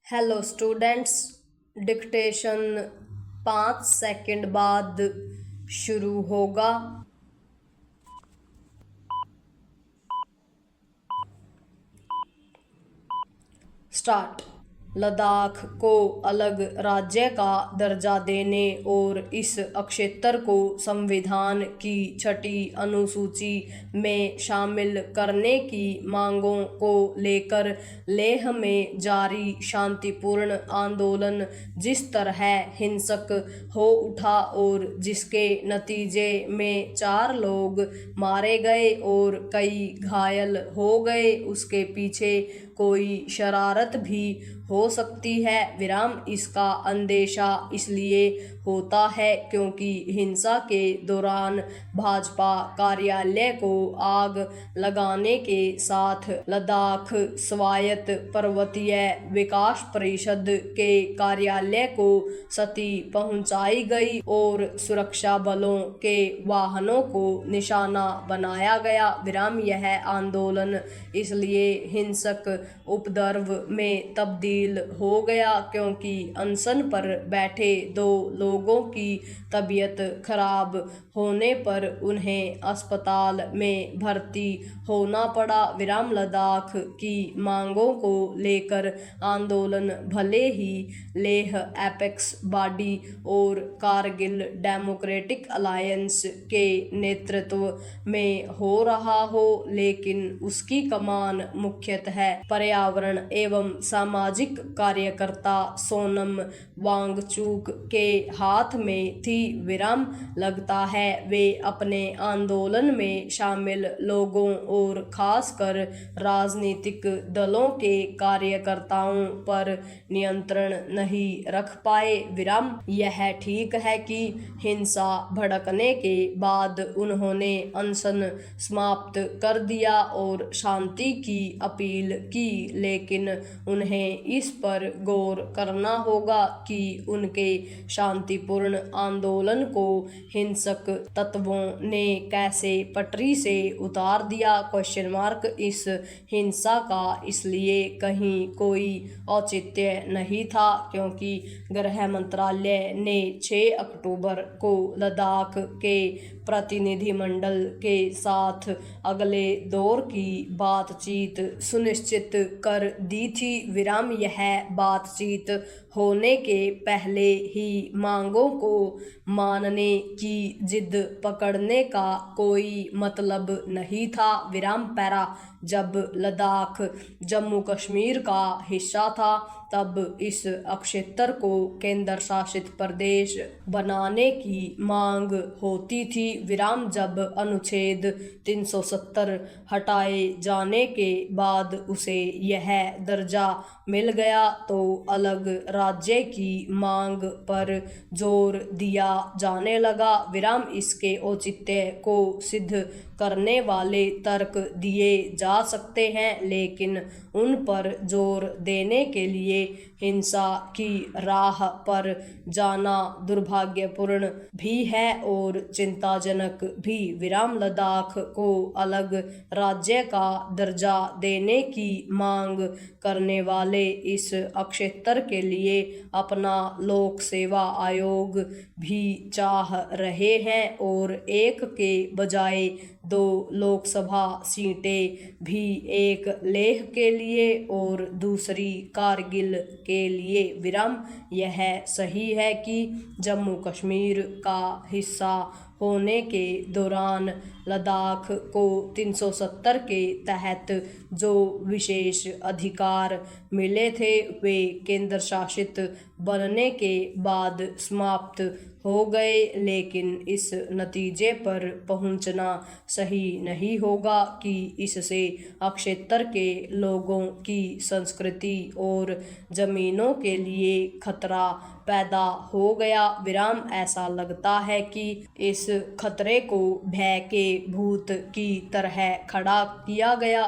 Hello students, dictation 5 second बाद शुरू होगा। स्टार्ट। लद्दाख को अलग राज्य का दर्जा देने और इस अक्षेत्र को संविधान की 6ठी अनुसूची में शामिल करने की मांगों को लेकर लेह में जारी शांतिपूर्ण आंदोलन जिस तरह हिंसक हो उठा और जिसके नतीजे में 4 लोग मारे गए और कई घायल हो गए, उसके पीछे कोई शरारत भी हो सकती है। इसका अंदेशा इसलिए होता है क्योंकि हिंसा के दौरान भाजपा कार्यालय को आग लगाने के साथ लद्दाख स्वायत्त पर्वतीय विकास परिषद के कार्यालय को क्षति पहुंचाई गई और सुरक्षा बलों के वाहनों को निशाना बनाया गया। यह आंदोलन इसलिए हिंसक उपद्रव में तब्दील हो गया क्योंकि अनशन पर बैठे 2 लोगों की तबीयत खराब होने पर उन्हें अस्पताल में भर्ती होना पड़ा। लद्दाख की मांगों को लेकर आंदोलन भले ही लेह एपेक्स बॉडी और कारगिल डेमोक्रेटिक अलायंस के नेतृत्व में हो रहा हो, लेकिन उसकी कमान मुख्यतः पर्यावरण एवं सामाजिक कार्यकर्ता सोनम वांगचुक के हाथ में थी। लगता है वे अपने आंदोलन में शामिल लोगों और खासकर राजनीतिक दलों के कार्यकर्ताओं पर नियंत्रण नहीं रख पाए। यह ठीक है कि हिंसा भड़कने के बाद उन्होंने अनशन समाप्त कर दिया और शांति की अपील की, लेकिन उन्हें इस पर गौर करना होगा कि उनके शांतिपूर्ण आंदोलन को हिंसक तत्वों ने कैसे पटरी से उतार दिया। इस हिंसा का इसलिए कहीं कोई औचित्य नहीं था क्योंकि गृह मंत्रालय ने 6 अक्टूबर को लद्दाख के प्रतिनिधिमंडल के साथ अगले दौर की बातचीत सुनिश्चित कर दी थी। यह बातचीत होने के पहले ही मांगों को मानने की जिद पकड़ने का कोई मतलब नहीं था। जब लद्दाख जम्मू कश्मीर का हिस्सा था तब इस अक्षेत्र को केंद्र शासित प्रदेश बनाने की मांग होती थी। जब अनुच्छेद 370 हटाए जाने के बाद उसे यह दर्जा मिल गया तो अलग राज्य की मांग पर जोर दिया जाने लगा। इसके औचित्य को सिद्ध करने वाले तर्क दिए जा सकते हैं, लेकिन उन पर जोर देने के लिए हिंसा की राह पर जाना दुर्भाग्यपूर्ण भी है और चिंताजनक भी। लद्दाख को अलग राज्य का दर्जा देने की मांग करने वाले इस अक्षेत्र के लिए अपना लोक सेवा आयोग भी चाह रहे हैं और एक के बजाय 2 लोकसभा सीटें भी, एक लेह के लिए और दूसरी कारगिल के लिए। यह सही है कि जम्मू कश्मीर का हिस्सा होने के दौरान लद्दाख को 370 के तहत जो विशेष अधिकार मिले थे वे केंद्र शासित बनने के बाद समाप्त हो गए, लेकिन इस नतीजे पर पहुंचना सही नहीं होगा कि इससे अक्षेत्र के लोगों की संस्कृति और जमीनों के लिए खतरा पैदा हो गया। ऐसा लगता है कि इस खतरे को भय के भूत की तरह खड़ा किया गया।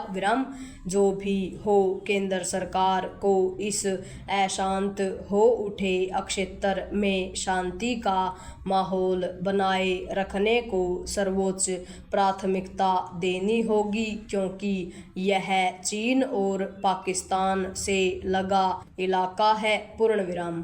जो भी हो, केंद्र सरकार को इस अशांत हो उठे अक्षेत्र में शांति का माहौल बनाए रखने को सर्वोच्च प्राथमिकता देनी होगी, क्योंकि यह चीन और पाकिस्तान से लगा इलाका है। पूर्ण विराम।